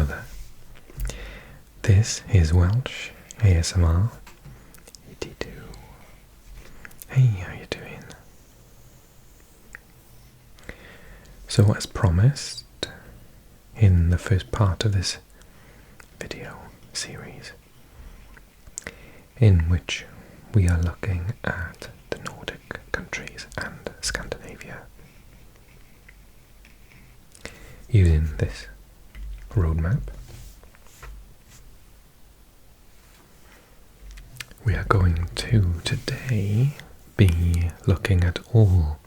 further. This is Welsh ASMR 82. Hey, how you doing? So as promised, in the first part of this video series, in which we are looking at the Nordic countries and Scandinavia, using this roadmap, we are going to today be looking at all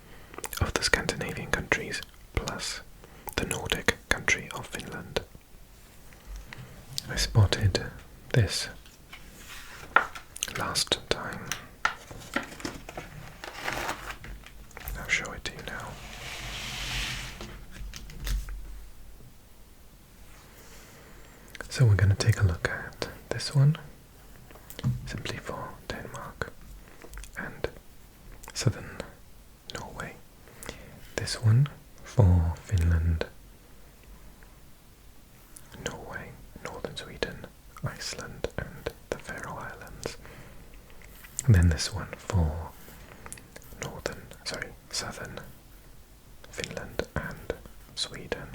of the Scandinavian countries plus the Nordic country of Finland. I spotted this last time. I'll show it to you now. So we're going to take a look at this one, simply for Denmark and southern Norway. This one for Finland, Norway, northern Sweden, Iceland and the Faroe Islands. And then this one for southern Finland and Sweden.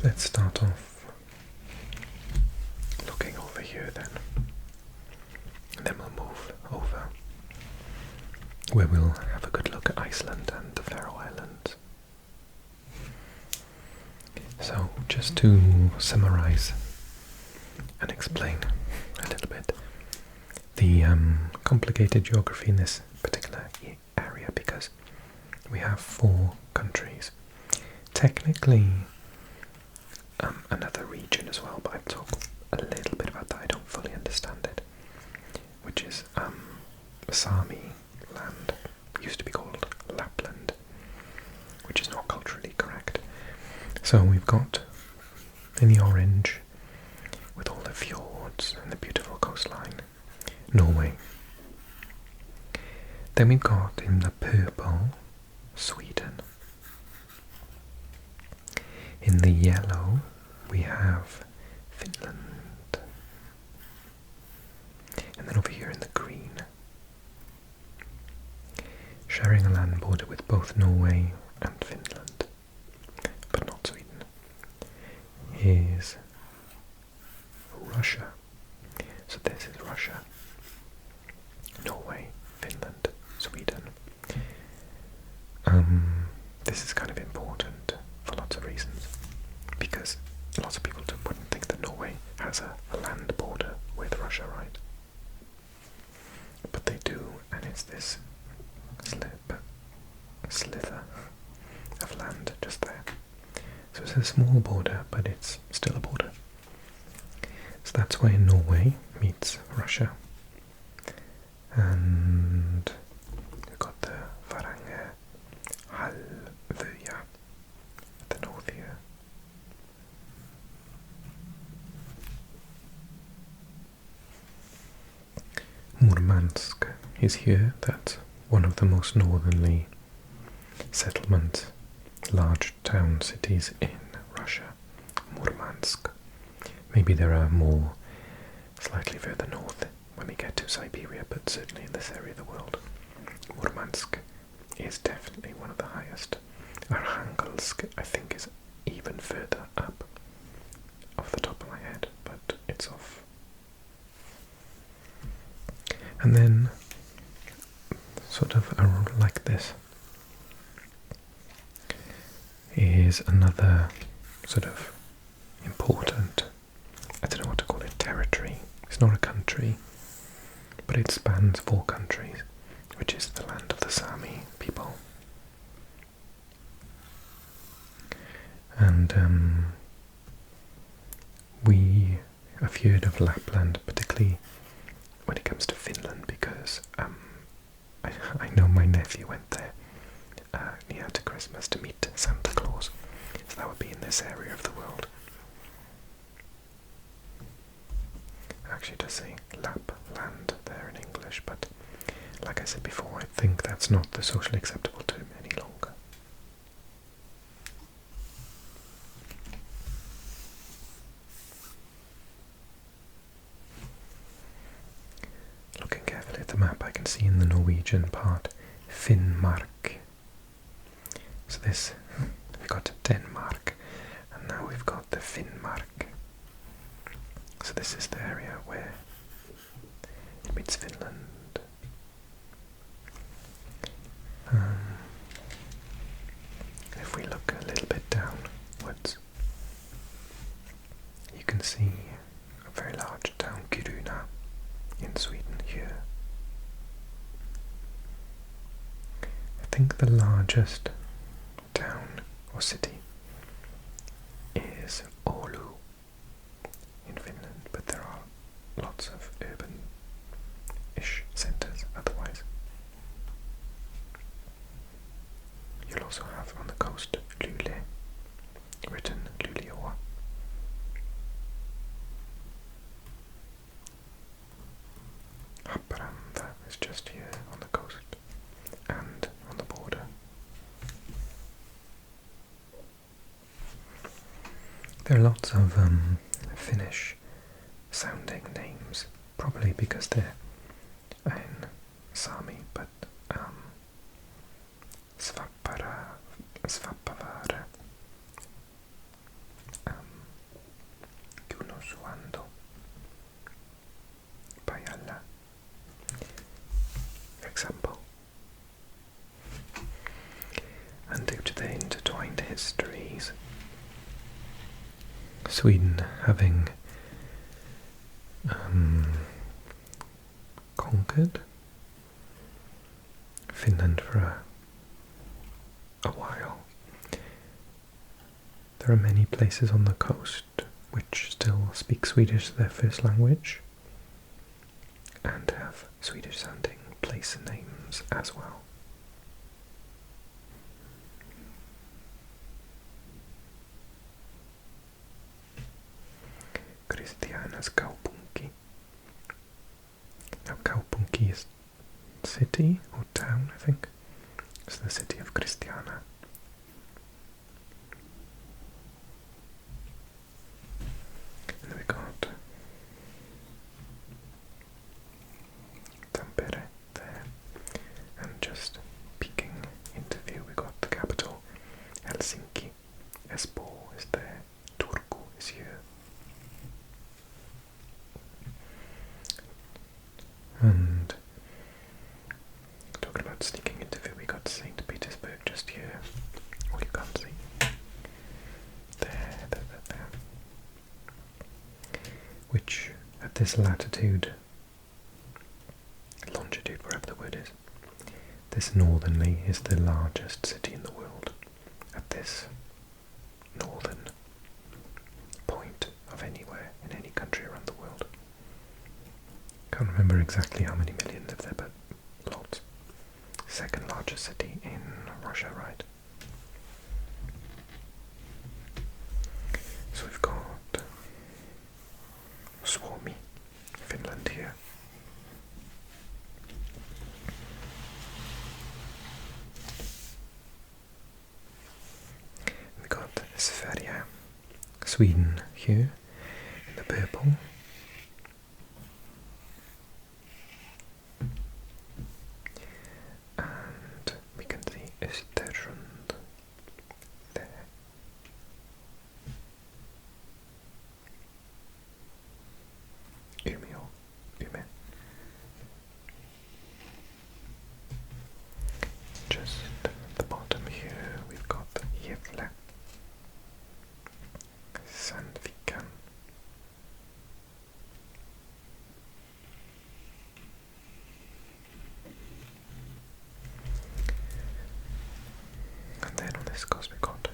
Let's start off looking over here then, and then we'll move over where we'll have a good look at Iceland and the Faroe Islands. So just to summarize and explain a little bit the complicated geography in this particular area, because we have 4 countries. Technically another region as well, but I've talked a little bit about that. I don't fully understand it, which is Sami land, used to be called Lapland, which is not culturally correct. So we've got in the orange, with all the fjords and the beautiful coastline, Norway. Then we've got in the purple, Sweden. In the yellow, we have Finland. And then over here in the green, sharing a land border with both Norway and Finland, but not Sweden, is Russia. So this is Russia, Norway, Finland, Sweden. This is kind of important for lots of reasons, because lots of people wouldn't think that Norway has a land border with Russia, right? But they do, and it's this slither of land just there. So it's a small border, but it's still a border. So that's where Norway meets Russia. And we've got the Varange Halvøya at the north here. Murmansk is here. That's one of the most northerly settlement, large town cities in Russia. Murmansk. Maybe there are more slightly further north when we get to Siberia, but certainly in this area of the world, Murmansk is definitely one of the highest. Arkhangelsk, I think, is even further up, off the top of my head, but it's off. And then, sort of like this, is another sort of important, I don't know what to call it, territory. It's not a country, but it spans 4 countries, which is the land of the Sami people. And we have heard of Lapland, particularly when it comes to Finland, because I know my nephew went there near to Christmas to meet Santa Claus, so that would be in this area of the world. Actually, it does say Lapland there in English, but like I said before, I think that's not the socially acceptable term any longer. Looking carefully at the map, I can see in the Norwegian part Finnmark. So this, we've got Denmark, and now we've got the Finnmark. So this is the area where it meets Finland. If we look a little bit downwards, you can see a very large town, Kiruna, in Sweden here. I think the largest town or city is Oulu in Finland, but there are lots of urban-ish centres otherwise. You'll also have on the coast Luleå, written Luleå. Haparanda is just here on the coast and on the border. There are lots of Finnish sounding names, probably because they're in Sami, but Svappavaara, Kunosuando, Pajala, for example. And due to their intertwined histories, Sweden having conquered Finland for a while, there are many places on the coast which still speak Swedish as their first language and have Swedish sounding place names as well. Kristiana's kaupunki. Now kaupunki is city or town, I think. It's the city of Kristiana. And then we got Tampere there. And just peeking into view, we got the capital, Helsinki. Espoo is there. Turku is here. And talking about sneaking into view, we got St. Petersburg just here. Oh, you can't see. There. Which, at this latitude, longitude, wherever the word is, this northernly is the largest city in the world. At this northern point of anywhere, in any country around the world. Can't remember exactly how many million live there, but lots. Second largest city in Russia, right? So we've got Suomi, Finland here. We got Sverige, Sweden here in the purple. And we can see Östersund there. Umeå. Just at the bottom here we've got Gävle, Sandviken, and then on this coast we got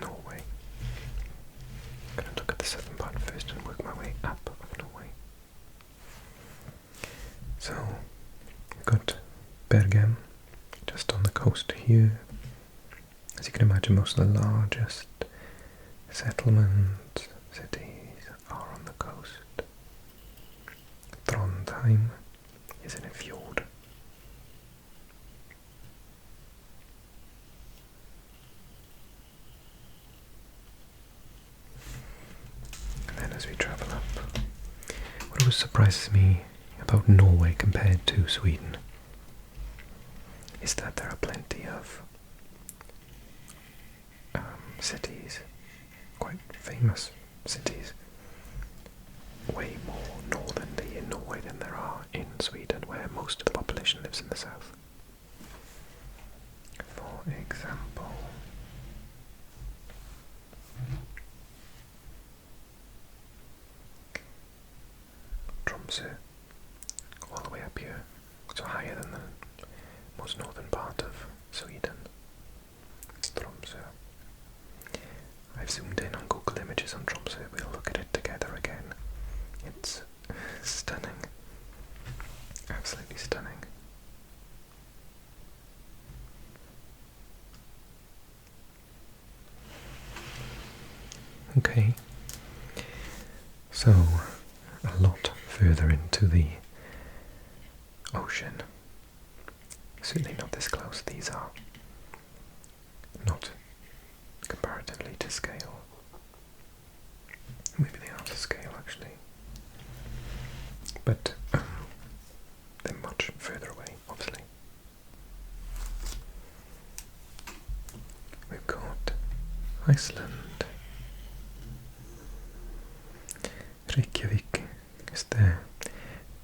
Norway. I'm going to look at the southern part first and work my way up of Norway. So we've got Bergen just on the coast here. As you can imagine, most of the largest settlements, cities are on the coast. Trondheim is in a fjord. always surprises me about Norway compared to Sweden is that there are plenty of cities, quite famous cities, way more northernly in Norway than there are in Sweden, where most of the population lives in the south. For example, Tromsø, all the way up here, so higher than the most northern part of Sweden. It's Tromsø. I've zoomed in on Google Images on Tromsø. We'll look at it together again. It's stunning. Absolutely stunning. Okay. So, a lot further into the ocean. Certainly not this close. These are not comparatively to scale. Maybe they are to scale actually. But they're much further away, obviously. We've got Iceland. Reykjavik is there.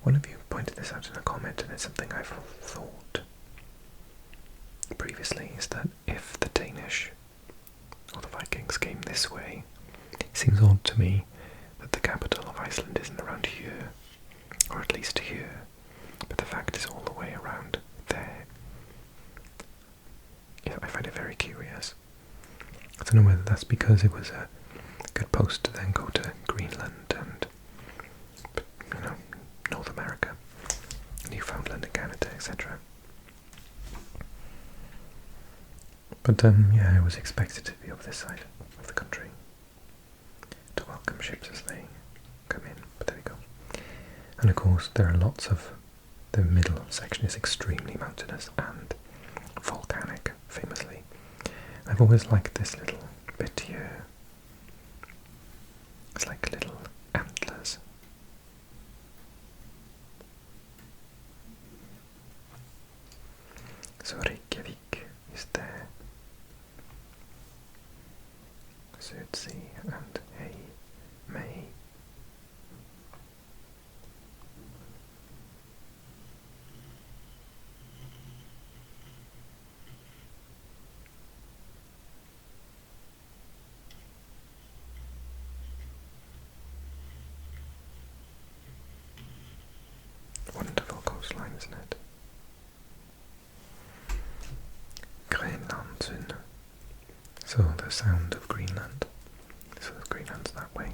One of you pointed this out in a comment, and it's something I've thought previously, is that if the Danish or the Vikings came this way, it seems odd to me that the capital of Iceland isn't around here, or at least here, but the fact is all the way around there. Yeah, I find it very curious. I don't know whether that's because it was a good post to then go to Greenland and, you know, North America, Newfoundland and Canada, etc. But yeah, I was expected to be over this side of the country to welcome ships as they come in, but there we go. And of course there are lots of, the middle section is extremely mountainous and volcanic, famously. I've always liked this little bit here. It's like little antlers. So Reykjavik is there. Surtsey and Hey May. Wonderful coastline, isn't it? Greenlandsund. So the sound of Greenland. So Greenland's that way.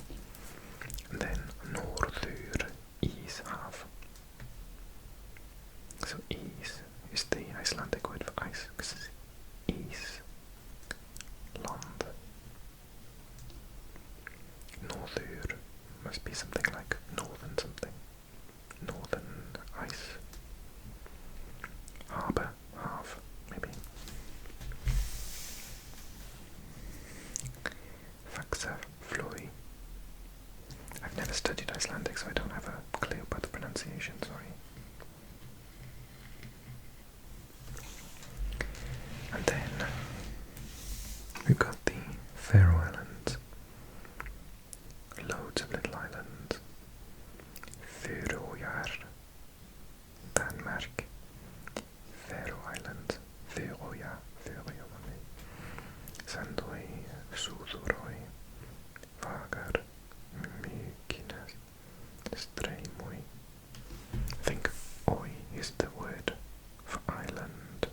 And then Norður Ishav. So is the Icelandic word for ice, because it's is. Land. Norður must be something like northern something. Northern ice. Harbour, half, maybe. Faxaflói. I've never studied Icelandic, so I don't have a clue about the pronunciation, sorry. And then we've got the Faroe Islands. Loads of little islands. Føroyar, Denmark. Faroe Islands, Føroya, Sandoy, Suðuroy, Vagar, Mykines, Streymoy. I think Oy is the word for island.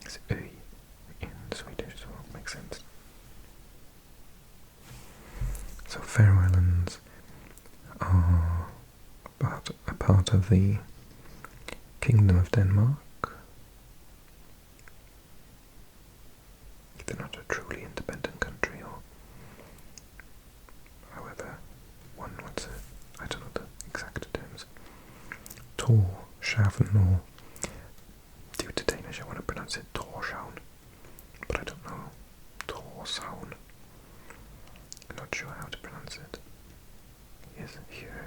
It's Öy in Swedish, so it makes sense. So Faroe Islands are a part of the Kingdom of Denmark. They're not a truly independent country, or however one would say, I don't know the exact terms. Torshavn, or due to Danish I want to pronounce it Torshavn, but I don't know. Torshavn. I'm not sure how to pronounce it. Yes, here.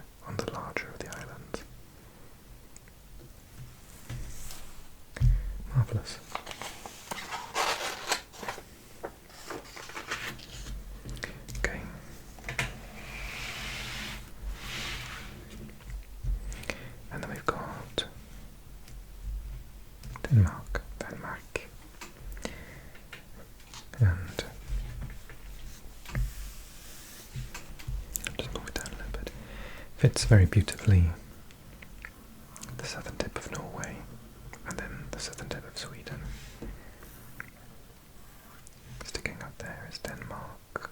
fits very beautifully the southern tip of Norway and then the southern tip of Sweden. Sticking up there is Denmark,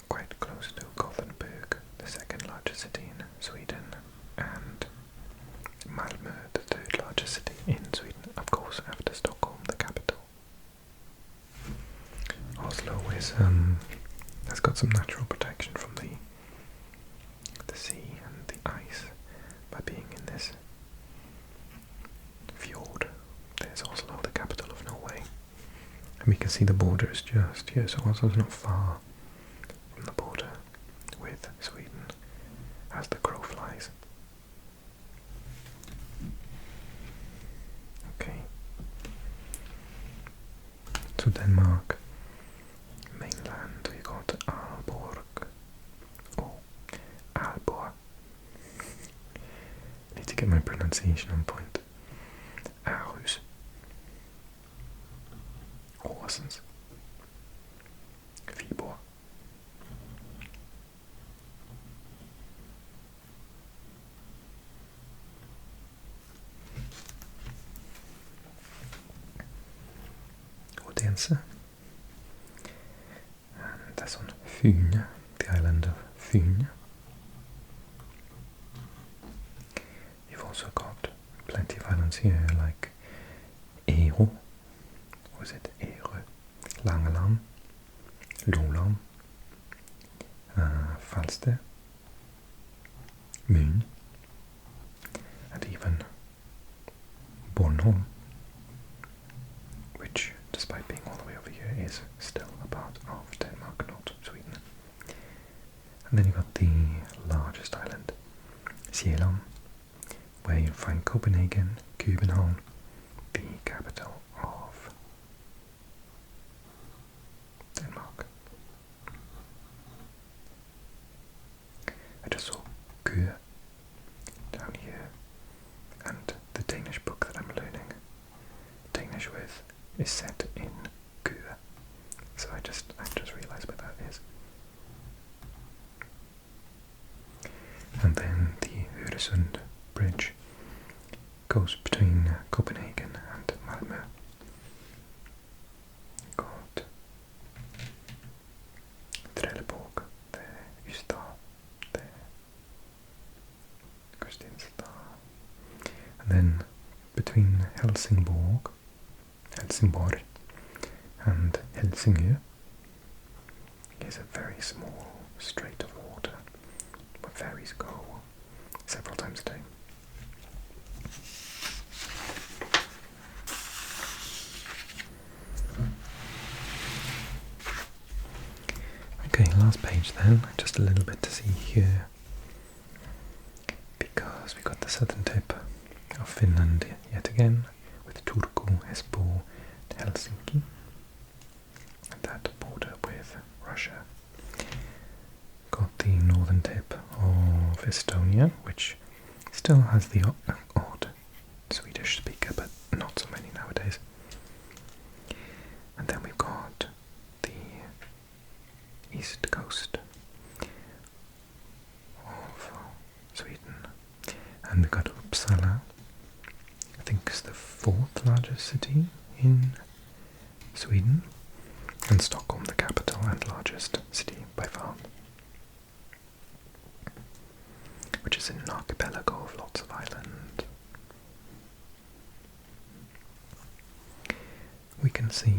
quite close to Gothenburg, the second largest city in Sweden, and Malmö, the third largest city in Sweden, of course after Stockholm, the capital. Oslo is has got some natural protection from the sea and the ice by being in this fjord. There's Oslo, the capital of Norway, and we can see the border is just here, so Oslo's not far from the border with Sweden as the crow flies. Okay, so Denmark, mainland, we got Aalborg, Aalborg, need to get my pronunciation on point, Aarhus, Horsens, Viborg, Odense, and that's on Fyn, the island of Fyn. You've also got plenty of islands here like Ero, or is it Ere, Langeland, Lolland, Falster, Myn, and even Bornholm, which, despite being all the way over here, is still a part of Denmark, not Sweden. And then you've got the largest island, Sjælland, where you find Copenhagen, København, the capital of Denmark. I just saw Køge down here, and the Danish book that I'm learning Danish with is set in Køge, so I just realised where that is. And then the Øresund Bridge goes between Copenhagen and Malmö. Got Trelleborg there, Ystad there, Kristianstad, and then between Helsingborg and Helsingør is a very small strait of water where ferries go several times a day. Okay, last page then, just a little bit to see here, because we got the southern tip of Finland yet again, with Turku, Espoo, Helsinki, and that border with Russia. Got the northern tip of Estonia, which still has the odd Swedish speaker, but not so many nowadays. And then we've got the east coast of Sweden, and we've got Uppsala, I think it's the fourth largest city in Sweden, and Stockholm, the capital and largest city by far, which is an archipelago of lots of islands. We can see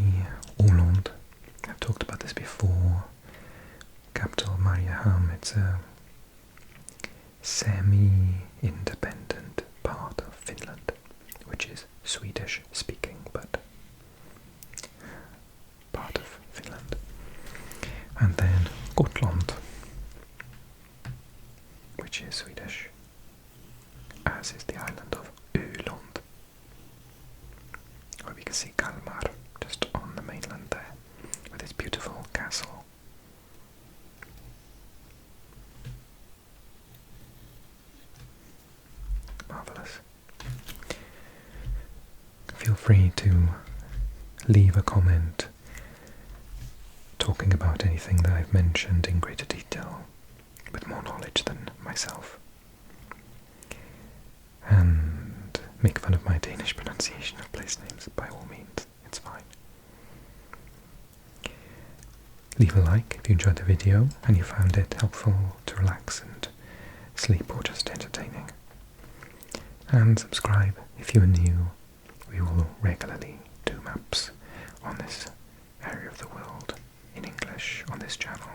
Åland. I've talked about this before. Capital Mariehamn. It's a semi-independent part of Finland, which is Swedish speaking, but part of Finland. And then Gotland, which is Swedish, as is the island of Öland, where we can see Kalmar just on the mainland there, with its beautiful castle. Marvellous. Feel free to leave a comment, talk talking about anything that I've mentioned in greater detail, with more knowledge than myself. And make fun of my Danish pronunciation of place names, by all means, it's fine. Leave a like if you enjoyed the video and you found it helpful to relax and sleep or just entertaining. And subscribe if you are new. We will regularly do maps on this area of the world in English on this channel.